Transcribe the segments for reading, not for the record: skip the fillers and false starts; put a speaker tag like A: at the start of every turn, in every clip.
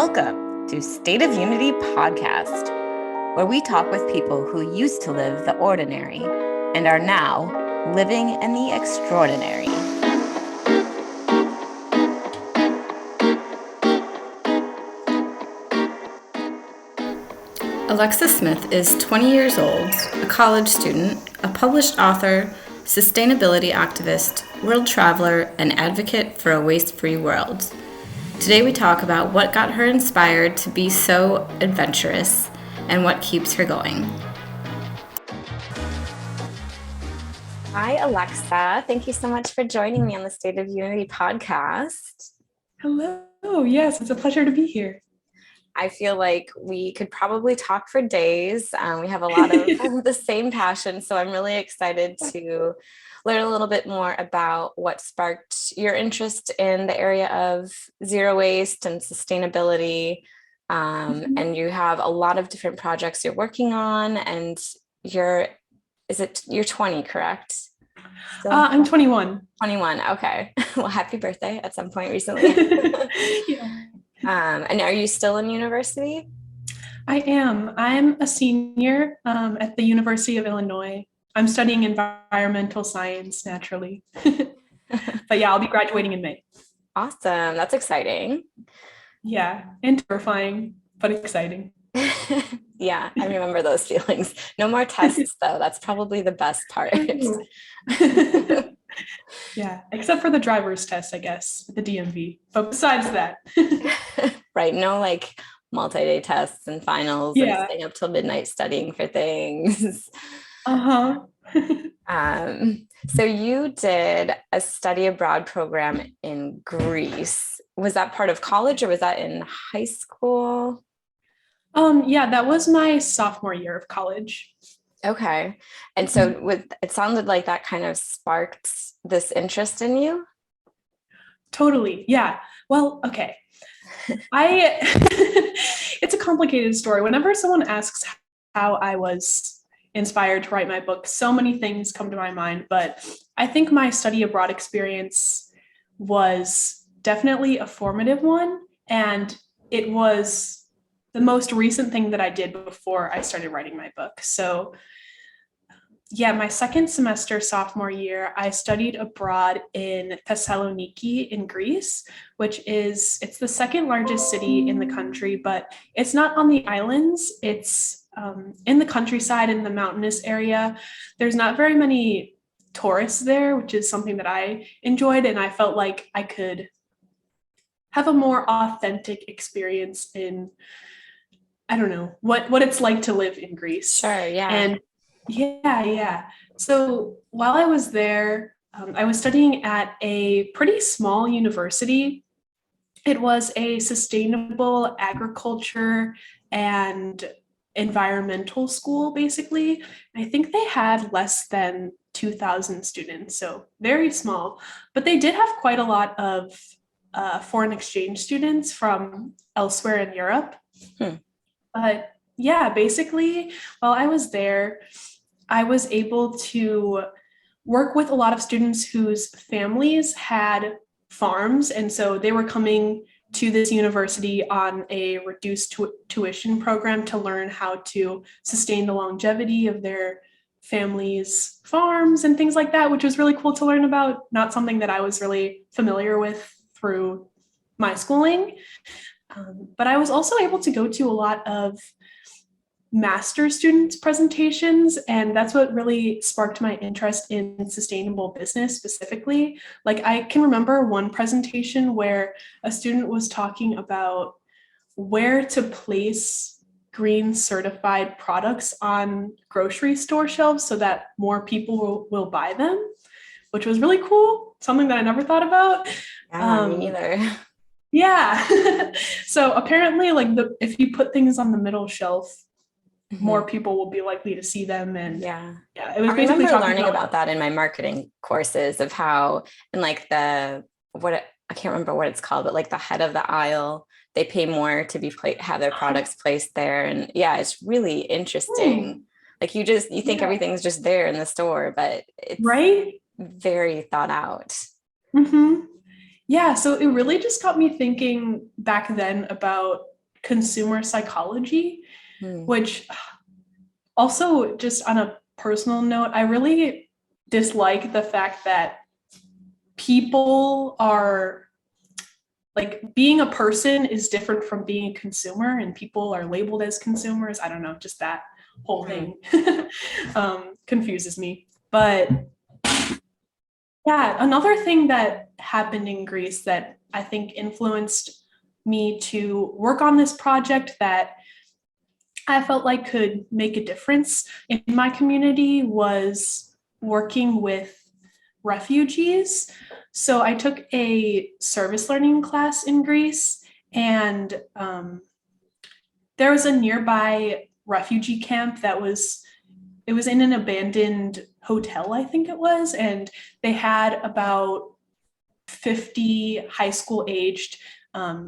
A: Welcome to State of Unity Podcast, where we talk with people who used to live the ordinary and are now living in the extraordinary. Alexa Smith is 20 years old, a college student, a published author, sustainability activist, world traveler, and advocate for a waste-free world. Today we talk about what got her inspired to be so adventurous and what keeps her going. Hi, Alexa. Thank you so much for joining me on the State of Unity podcast.
B: Hello. Yes, it's a pleasure to be here.
A: I feel like we could probably talk for days. We have a lot of the same passion, so I'm really excited to learn a little bit more about what sparked your interest in the area of zero waste and sustainability. And you have a lot of different projects you're working on, and you're 20, correct?
B: I'm 21.
A: 21. Okay. Well, happy birthday at some point recently.
B: Yeah.
A: And are you still in university?
B: I am. I'm a senior at the University of Illinois. I'm studying environmental science, naturally. But yeah, I'll be graduating in May.
A: Awesome. That's exciting.
B: Yeah, and terrifying, but exciting.
A: Yeah, I remember those feelings. No more tests, though. That's probably the best part.
B: Yeah, except for the driver's test, I guess, the DMV. But besides that.
A: Right. No, like multi-day tests and finals and staying up till midnight studying for things. So you did a study abroad program in Greece. Was that part of college or was that in high school?
B: Yeah, that was my sophomore year of college.
A: Okay. And so it sounded like that kind of sparked this interest in you?
B: Totally. Yeah. Well, okay. It's a complicated story. Whenever someone asks how I was inspired to write my book, so many things come to my mind, but I think my study abroad experience was definitely a formative one, and it was the most recent thing that I did before I started writing my book. So yeah, my second semester sophomore year, I studied abroad in Thessaloniki in Greece, it's the second largest city in the country, but it's not on the islands. It's in the countryside, in the mountainous area. There's not very many tourists there, which is something that I enjoyed, and I felt like I could have a more authentic experience in, I don't know, what it's like to live in Greece.
A: Sure, yeah.
B: And yeah. So while I was there, I was studying at a pretty small university. It was a sustainable agriculture and environmental school, basically. I think they had less than 2,000 students, so very small. But they did have quite a lot of foreign exchange students from elsewhere in Europe. But yeah, basically, while I was there, I was able to work with a lot of students whose families had farms. And so they were coming to this university on a reduced tuition program to learn how to sustain the longevity of their families' farms and things like that, which was really cool to learn about. Not something that I was really familiar with through my schooling. But I was also able to go to a lot of master's students presentations, and that's what really sparked my interest in sustainable business specifically. Like, I can remember one presentation where a student was talking about where to place green certified products on grocery store shelves so that more people will buy them, which was really cool, something that I never thought about.
A: Me neither.
B: Yeah. So apparently, like, if you put things on the middle shelf, more people will be likely to see them. And
A: yeah,
B: it was basically
A: learning about that in my marketing courses of how, and like I can't remember what it's called, but like the head of the aisle, they pay more to have their products placed there. And yeah, it's really interesting. Like you think everything's just there in the store, but it's very thought out.
B: Yeah, so it really just got me thinking back then about consumer psychology,
A: Hmm.
B: which also, just on a personal note, I really dislike the fact that people are like, being a person is different from being a consumer, and people are labeled as consumers. I don't know, just that whole thing confuses me. But yeah, another thing that happened in Greece that I think influenced me to work on this project that I felt like could make a difference in my community was working with refugees. So I took a service learning class in Greece, and there was a nearby refugee camp that was, it was in an abandoned hotel, I think it was, and they had about 50 high school aged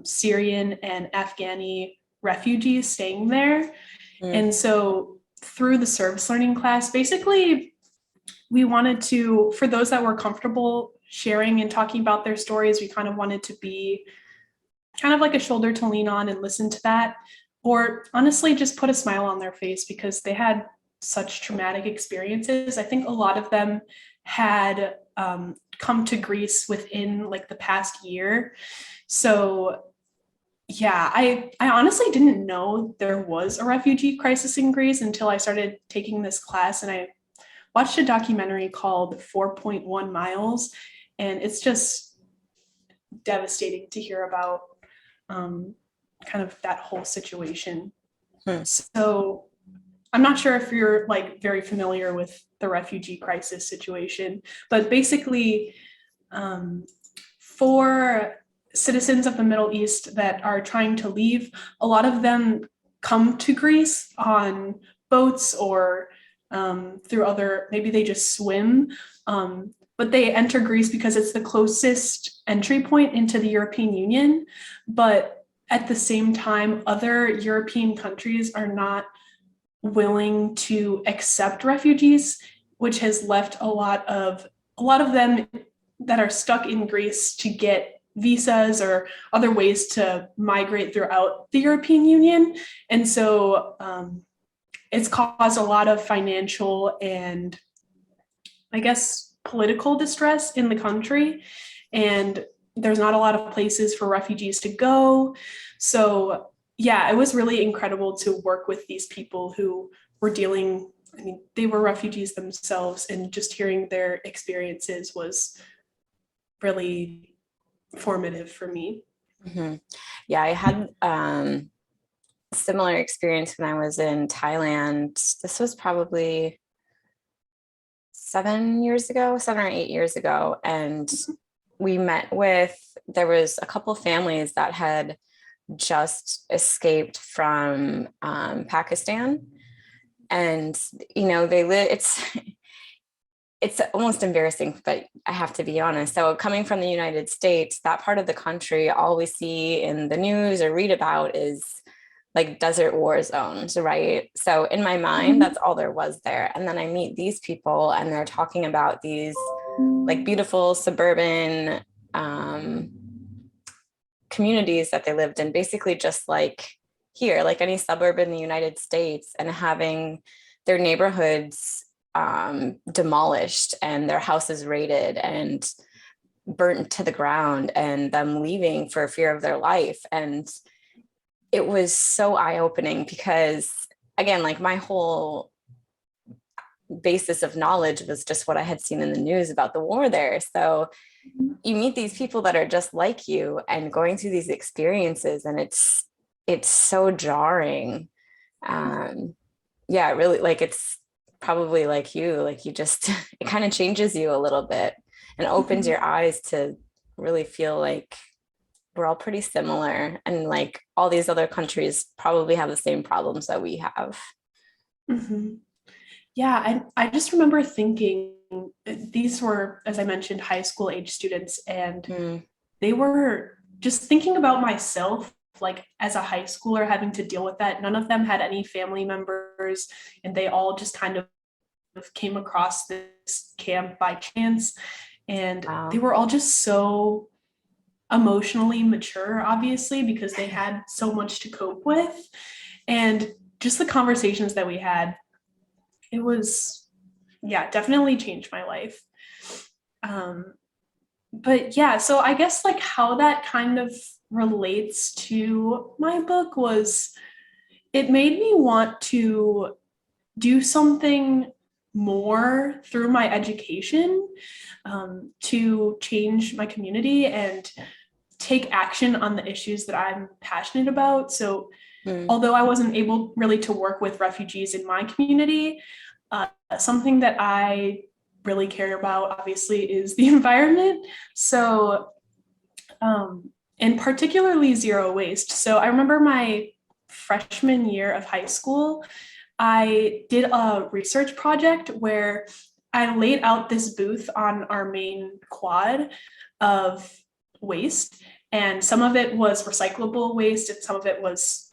B: Syrian and Afghani refugees staying there. And so through the service learning class, basically, we wanted to, for those that were comfortable sharing and talking about their stories, we kind of wanted to be kind of like a shoulder to lean on and listen to that, or honestly, just put a smile on their face because they had such traumatic experiences. I think a lot of them had come to Greece within like the past year. So yeah, I honestly didn't know there was a refugee crisis in Greece until I started taking this class, and I watched a documentary called 4.1 Miles, and it's just devastating to hear about kind of that whole situation. So I'm not sure if you're like very familiar with the refugee crisis situation, but basically, for citizens of the Middle East that are trying to leave, a lot of them come to Greece on boats or through other, maybe they just swim, but they enter Greece because it's the closest entry point into the European Union. But at the same time, other European countries are not willing to accept refugees, which has left a lot of them that are stuck in Greece to get visas or other ways to migrate throughout the European Union. And so it's caused a lot of financial and, I guess, political distress in the country. And there's not a lot of places for refugees to go. So yeah, it was really incredible to work with these people who were dealing, I mean, they were refugees themselves, and just hearing their experiences was really formative for me.
A: Mm-hmm. Yeah, I had similar experience when I was in Thailand. This was probably 7 or 8 years ago. And we met with, there was a couple families that had just escaped from Pakistan. And, you know, they live, it's almost embarrassing, but I have to be honest. So coming from the United States, that part of the country, all we see in the news or read about is like desert war zones, right? So in my mind, that's all there was there. And then I meet these people and they're talking about these like beautiful suburban communities that they lived in, basically just like here, like any suburb in the United States, and having their neighborhoods demolished and their houses raided and burnt to the ground, and them leaving for fear of their life. And it was so eye-opening because, again, like my whole basis of knowledge was just what I had seen in the news about the war there. So you meet these people that are just like you and going through these experiences, and it's so jarring. Yeah, really, like it's probably like you just it kind of changes you a little bit and opens your eyes to really feel like we're all pretty similar, and like all these other countries probably have the same problems that we have.
B: Mm-hmm. Yeah, I just remember thinking, these were, as I mentioned, high school age students, and they were just thinking about myself, like as a high schooler having to deal with that. None of them had any family members, and they all just kind of came across this camp by chance. And
A: Wow.
B: they were all just so emotionally mature, obviously, because they had so much to cope with. And just the conversations that we had, it was, yeah, definitely changed my life. But yeah, so I guess like how that kind of relates to my book was it made me want to do something more through my education, to change my community and take action on the issues that I'm passionate about. So although I wasn't able really to work with refugees in my community, something that I really care about, obviously, is the environment. So, and particularly zero waste. So I remember my freshman year of high school, I did a research project where I laid out this booth on our main quad of waste, and some of it was recyclable waste and some of it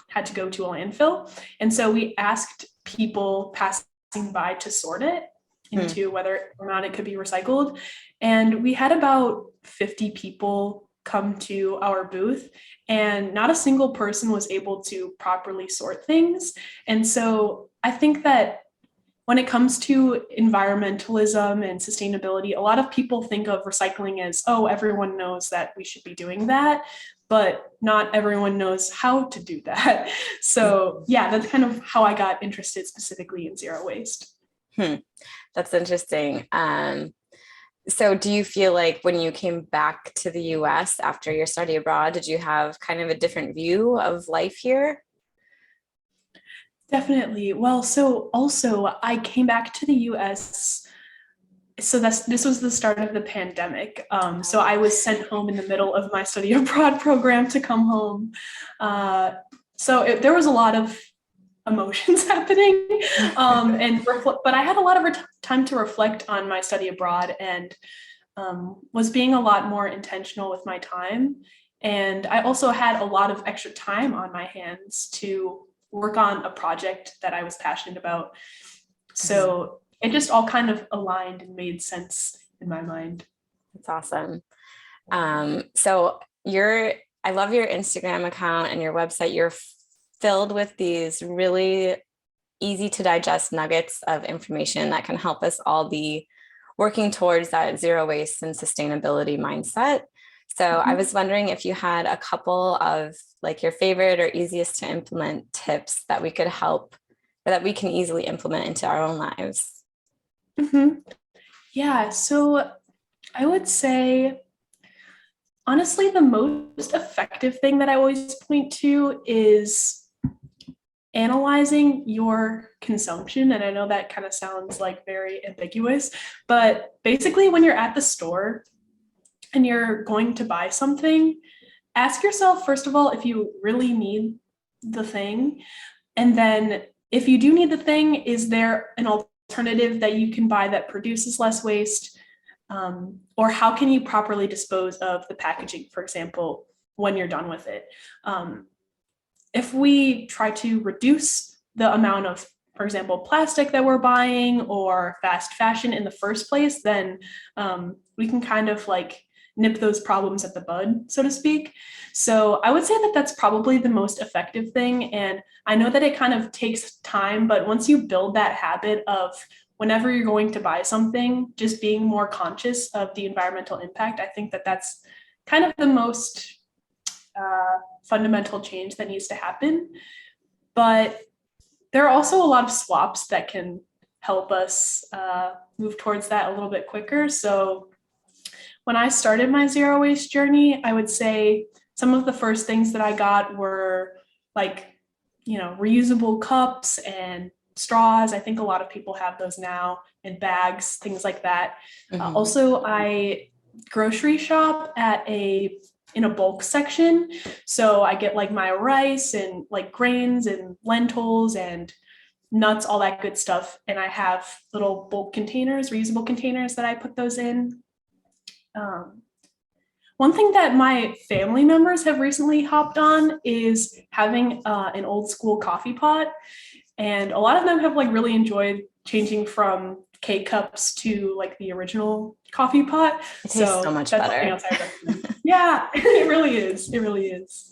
B: had to go to a landfill. And so we asked people passing by to sort it into whether or not it could be recycled. And we had about 50 people come to our booth, and not a single person was able to properly sort things. And so I think that when it comes to environmentalism and sustainability, a lot of people think of recycling as, oh, everyone knows that we should be doing that, but not everyone knows how to do that. So yeah, that's kind of how I got interested specifically in zero waste.
A: That's interesting. So do you feel like when you came back to the US after your study abroad, did you have kind of a different view of life here?
B: Definitely. Well, so also I came back to the US. So this was the start of the pandemic. So I was sent home in the middle of my study abroad program to come home. There was a lot of emotions happening, but I had a lot of time to reflect on my study abroad, and was being a lot more intentional with my time. And I also had a lot of extra time on my hands to work on a project that I was passionate about. So it just all kind of aligned and made sense in my mind.
A: That's awesome. So I love your Instagram account and your website. You're filled with these really easy to digest nuggets of information that can help us all be working towards that zero waste and sustainability mindset. So I was wondering if you had a couple of like your favorite or easiest to implement tips that we could help, or that we can easily implement into our own lives.
B: Yeah, so I would say, honestly, the most effective thing that I always point to is analyzing your consumption. And I know that kind of sounds like very ambiguous, but basically when you're at the store and you're going to buy something, ask yourself, first of all, if you really need the thing. And then if you do need the thing, is there an alternative that you can buy that produces less waste? Or how can you properly dispose of the packaging, for example, when you're done with it? If we try to reduce the amount of, for example, plastic that we're buying or fast fashion in the first place, then we can kind of like nip those problems at the bud, so to speak. So I would say that that's probably the most effective thing. And I know that it kind of takes time, but once you build that habit of whenever you're going to buy something, just being more conscious of the environmental impact, I think that that's kind of the most fundamental change that needs to happen. But there are also a lot of swaps that can help us move towards that a little bit quicker. So when I started my zero waste journey, I would say some of the first things that I got were like, reusable cups and straws. I think a lot of people have those now, and bags, things like that. Also, I grocery shop in a bulk section. So I get like my rice and like grains and lentils and nuts, all that good stuff. And I have little bulk containers, reusable containers that I put those in. One thing that my family members have recently hopped on is having an old school coffee pot. And a lot of them have like really enjoyed changing from K-cups to like the original coffee pot.
A: It tastes so much
B: that's
A: better.
B: something else I recommend. Yeah, it really is. It really is.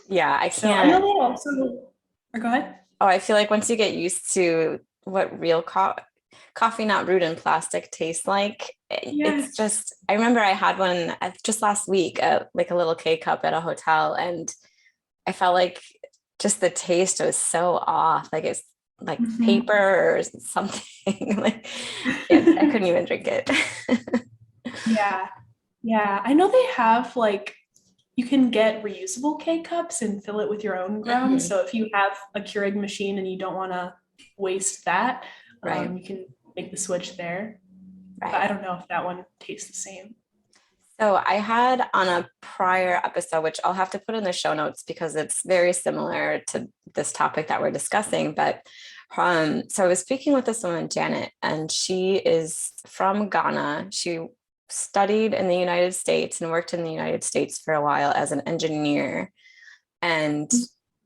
A: Yeah, I
B: So I know
A: can't.
B: that also. Or go ahead.
A: Oh, I feel like once you get used to what real coffee not brewed in plastic tastes like, it's
B: Yes.
A: just, I remember I had one just last week, like a little K cup at a hotel, and I felt like just the taste was so off. Like it's like
B: Mhm.
A: paper or something. Like I couldn't even drink it.
B: Yeah. Yeah. I know they have like, you can get reusable K cups and fill it with your own ground.
A: Mhm.
B: So if you have a Keurig machine and you don't want to waste that,
A: Right,
B: you can make the switch there. But I
A: right.
B: don't know if that one tastes the same.
A: So I had on a prior episode, which I'll have to put in the show notes because it's very similar to this topic that we're discussing. But so I was speaking with this woman, Janet, and she is from Ghana. She studied in the United States and worked in the United States for a while as an engineer. And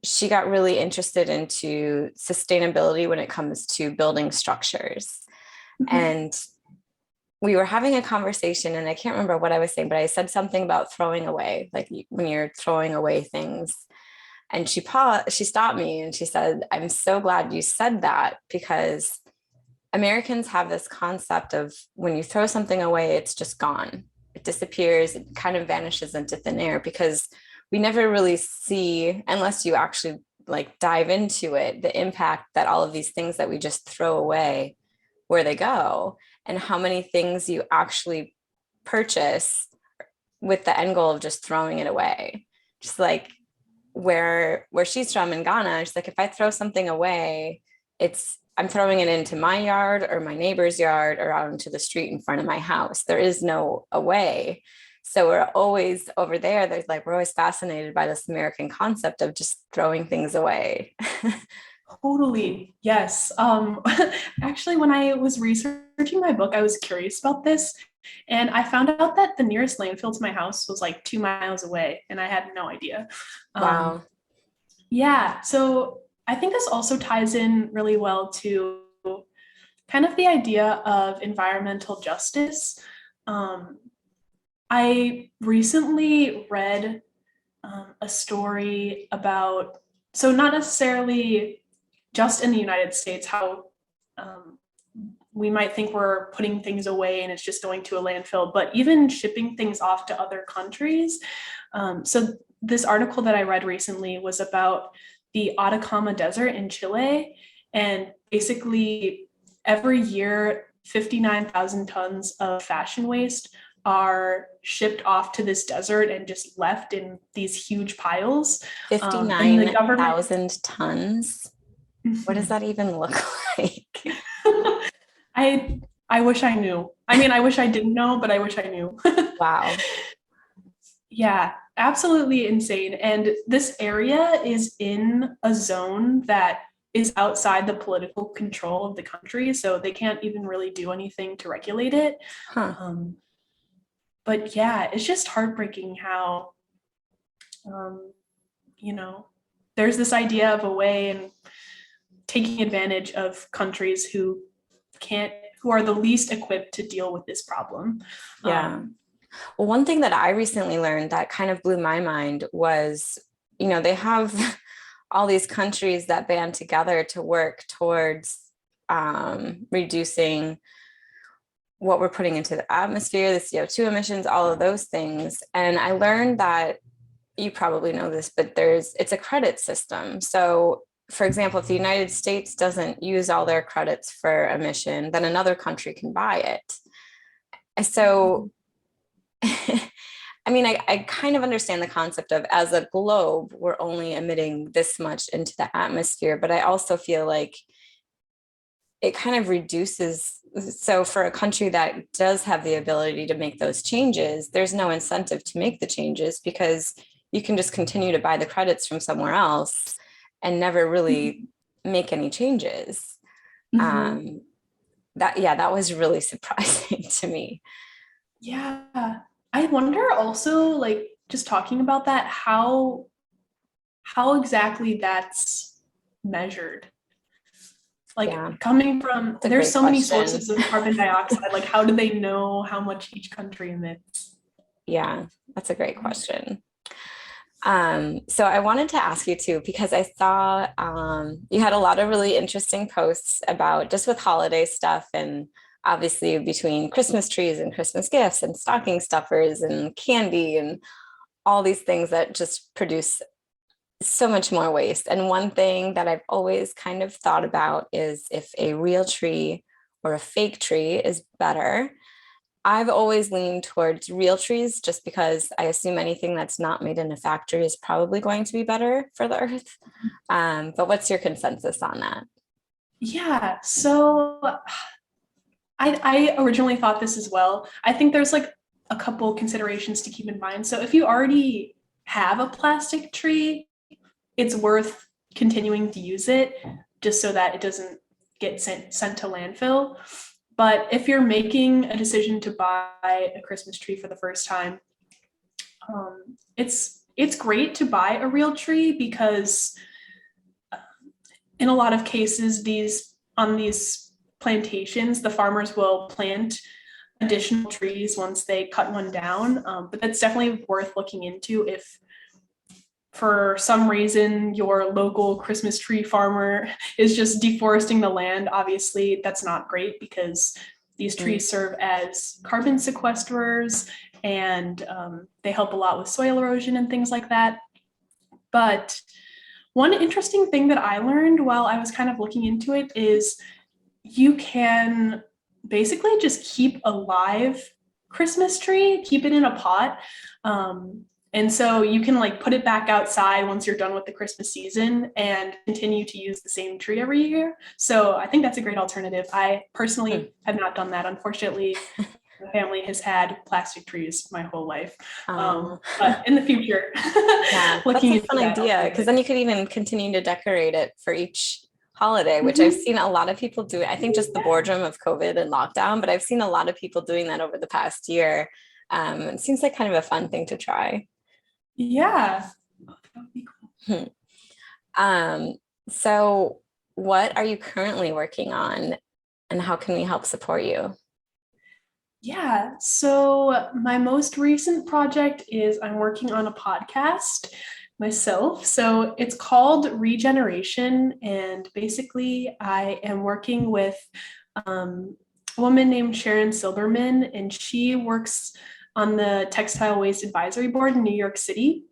A: she got really interested into sustainability when it comes to building structures.
B: Mhm.
A: And we were having a conversation, and I can't remember what I was saying, but I said something about throwing away, like when you're throwing away things. And she stopped me and she said, "I'm so glad you said that, because Americans have this concept of when you throw something away, it's just gone. It disappears, it kind of vanishes into thin air, because we never really see, unless you actually like dive into it, the impact that all of these things that we just throw away, where they go, and how many things you actually purchase with the end goal of just throwing it away." Just like where she's from in Ghana, she's like, if I throw something away, I'm throwing it into my yard or my neighbor's yard or out into the street in front of my house. There is no away. So we're always over there. We're always fascinated by this American concept of just throwing things away.
B: Totally. Yes. Actually, when I was researching my book, I was curious about this. And I found out that the nearest landfill to my house was like 2 miles away, and I had no idea. Um,
A: Wow.
B: yeah. So I think this also ties in really well to kind of the idea of environmental justice. Um, I recently read a story about, so not necessarily just in the United States, how um, we might think we're putting things away and it's just going to a landfill, but even shipping things off to other countries. So this article that I read recently was about the Atacama Desert in Chile, and basically every year 59,000 tons of fashion waste are shipped off to this desert and just left in these huge piles. And the government
A: 59,000 tons. What does that even look like?
B: I I wish I knew. I mean, I wish I didn't know, but I wish I knew.
A: Wow.
B: Yeah, absolutely insane. And this area is in a zone that is outside the political control of the country, so they can't even really do anything to regulate it.
A: Huh.
B: Um, but yeah, it's just heartbreaking how, um, you know, there's this idea of a way and taking advantage of countries who are the least equipped to deal with this problem.
A: Yeah. Well, one thing that I recently learned that kind of blew my mind was, they have all these countries that band together to work towards reducing what we're putting into the atmosphere, the CO2 emissions, all of those things. And I learned that, you probably know this, but it's a credit system. So for example, if the United States doesn't use all their credits for emission, then another country can buy it. And so I mean, I kind of understand the concept of, as a globe, we're only emitting this much into the atmosphere, but I also feel like it kind of reduces. So for a country that does have the ability to make those changes, there's no incentive to make the changes, because you can just continue to buy the credits from somewhere else and never really make any changes.
B: Mhm.
A: Um, that was really surprising to me.
B: Yeah. I wonder also, like, just talking about that, how exactly that's measured. Like
A: Yeah,
B: coming from,
A: it's a
B: there's
A: great
B: so many
A: question.
B: sources of carbon dioxide. Like how do they know how much each country emits?
A: Yeah, that's a great question. So I wanted to ask you too, because I saw you had a lot of really interesting posts about just with holiday stuff, and obviously between Christmas trees and Christmas gifts and stocking stuffers and candy and all these things that just produce so much more waste. And one thing that I've always kind of thought about is if a real tree or a fake tree is better. I've always leaned towards real trees just because I assume anything that's not made in a factory is probably going to be better for the earth. But what's your consensus on that?
B: Yeah, so I originally thought this as well. I think there's like a couple considerations to keep in mind. So if you already have a plastic tree, it's worth continuing to use it just so that it doesn't get sent to landfill. But if you're making a decision to buy a Christmas tree for the first time, it's great to buy a real tree because in a lot of cases, these plantations, the farmers will plant additional trees once they cut one down. But that's definitely worth looking into if for some reason your local Christmas tree farmer is just deforesting the land. Obviously, that's not great because these trees serve as carbon sequestrers and they help a lot with soil erosion and things like that. But one interesting thing that I learned while I was kind of looking into it is you can basically just keep a live Christmas tree, keep it in a pot. And so you can like put it back outside once you're done with the Christmas season and continue to use the same tree every year. So I think that's a great alternative. I personally have not done that. Unfortunately, my family has had plastic trees my whole life. But in the future,
A: Yeah,
B: looking
A: that's a fun idea because then you could even continue to decorate it for each holiday, which I've seen a lot of people do. I think just the boredom of COVID and lockdown, but I've seen a lot of people doing that over the past year. It seems like kind of a fun thing to try.
B: Yeah. Oh, that would be cool.
A: So what are you currently working on and how can we help support you?
B: Yeah, so my most recent project is I'm working on a podcast myself. So it's called Regeneration. And basically, I am working with a woman named Sharon Silberman, and she works on the Textile Waste Advisory Board in New York City.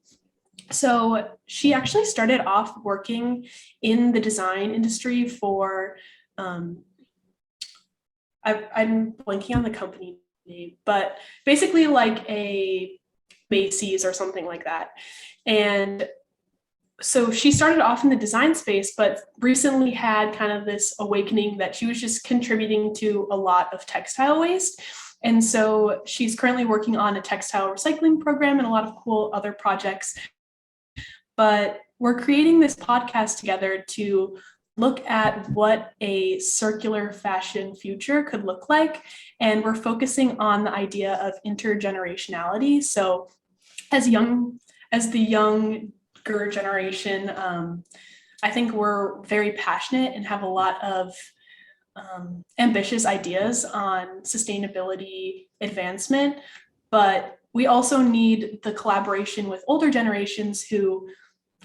B: So she actually started off working in the design industry for I'm blanking on the company name, but basically like a Macy's or something like that. And so she started off in the design space, but recently had kind of this awakening that she was just contributing to a lot of textile waste. And so she's currently working on a textile recycling program and a lot of cool other projects. But we're creating this podcast together to look at what a circular fashion future could look like. And we're focusing on the idea of intergenerationality. So as the younger generation, I think we're very passionate and have a lot of ambitious ideas on sustainability advancement, but we also need the collaboration with older generations who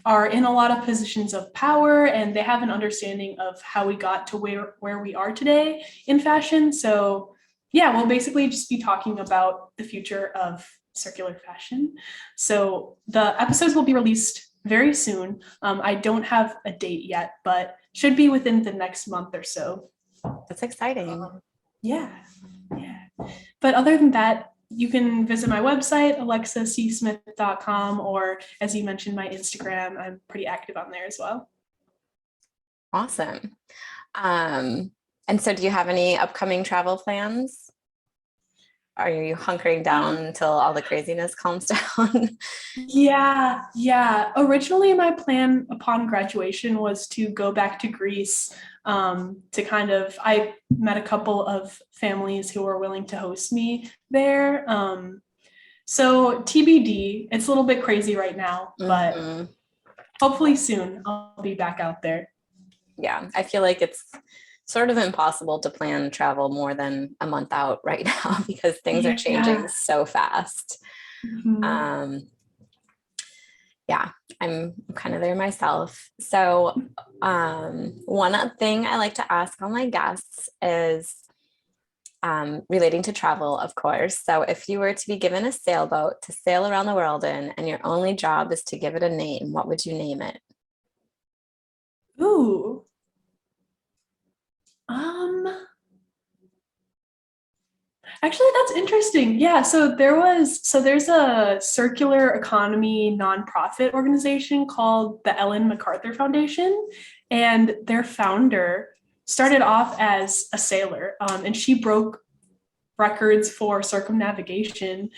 B: are in a lot of positions of power and they have an understanding of how we got to where we are today in fashion. So yeah, we'll basically just be talking about the future of circular fashion. So the episodes will be released very soon. I don't have a date yet, but should be within the next month or so.
A: That's exciting.
B: Yeah. But other than that, you can visit my website, alexacsmith.com, or as you mentioned, my Instagram. I'm pretty active on there as well.
A: Awesome. And so do you have any upcoming travel plans? Are you hunkering down until all the craziness calms down?
B: Yeah. Originally, my plan upon graduation was to go back to Greece I met a couple of families who were willing to host me there. So TBD, it's a little bit crazy right now, but hopefully soon I'll be back out there.
A: Yeah, I feel like it's sort of impossible to plan travel more than a month out right now because things are changing so fast. Yeah, I'm kind of there myself. So one thing I like to ask all my guests is relating to travel, of course. So if you were to be given a sailboat to sail around the world in, and your only job is to give it a name, what would you name it?
B: Ooh. Actually, that's interesting. Yeah, there's a circular economy nonprofit organization called the Ellen MacArthur Foundation, and their founder started off as a sailor, and she broke records for circumnavigation,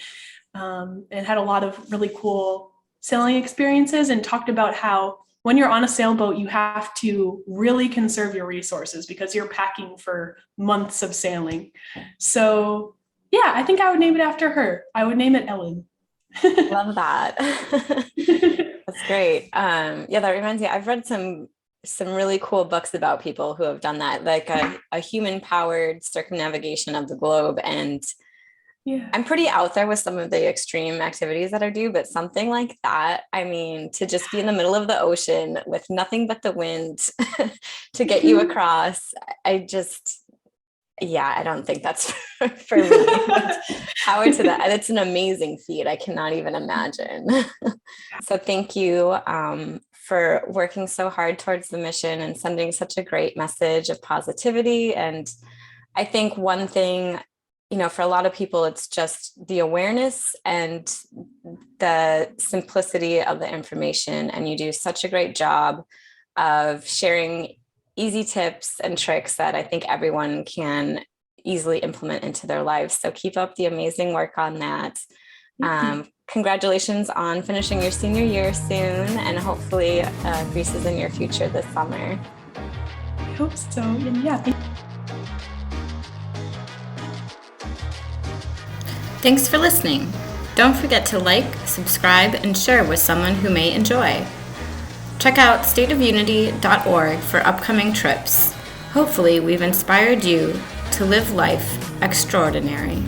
B: and had a lot of really cool sailing experiences, and talked about how when you're on a sailboat, you have to really conserve your resources because you're packing for months of sailing. So yeah, I think I would name it after her. I would name it Ellen.
A: Love that. That's great. Yeah, that reminds me, I've read some really cool books about people who have done that, like a human-powered circumnavigation of the globe. And
B: Yeah.
A: I'm pretty out there with some of the extreme activities that I do, but something like that, I mean, to just be in the middle of the ocean with nothing but the wind to get you across, I don't think that's for me. Power to that. It's an amazing feat. I cannot even imagine. So thank you for working so hard towards the mission and sending such a great message of positivity. And I think one thing, for a lot of people, it's just the awareness and the simplicity of the information. And you do such a great job of sharing easy tips and tricks that I think everyone can easily implement into their lives. So keep up the amazing work on that. Congratulations on finishing your senior year soon, and hopefully Greece is in your future this summer.
B: I hope so. And yeah.
A: Thanks for listening. Don't forget to like, subscribe, and share with someone who may enjoy. Check out stateofunity.org for upcoming trips. Hopefully, we've inspired you to live life extraordinary.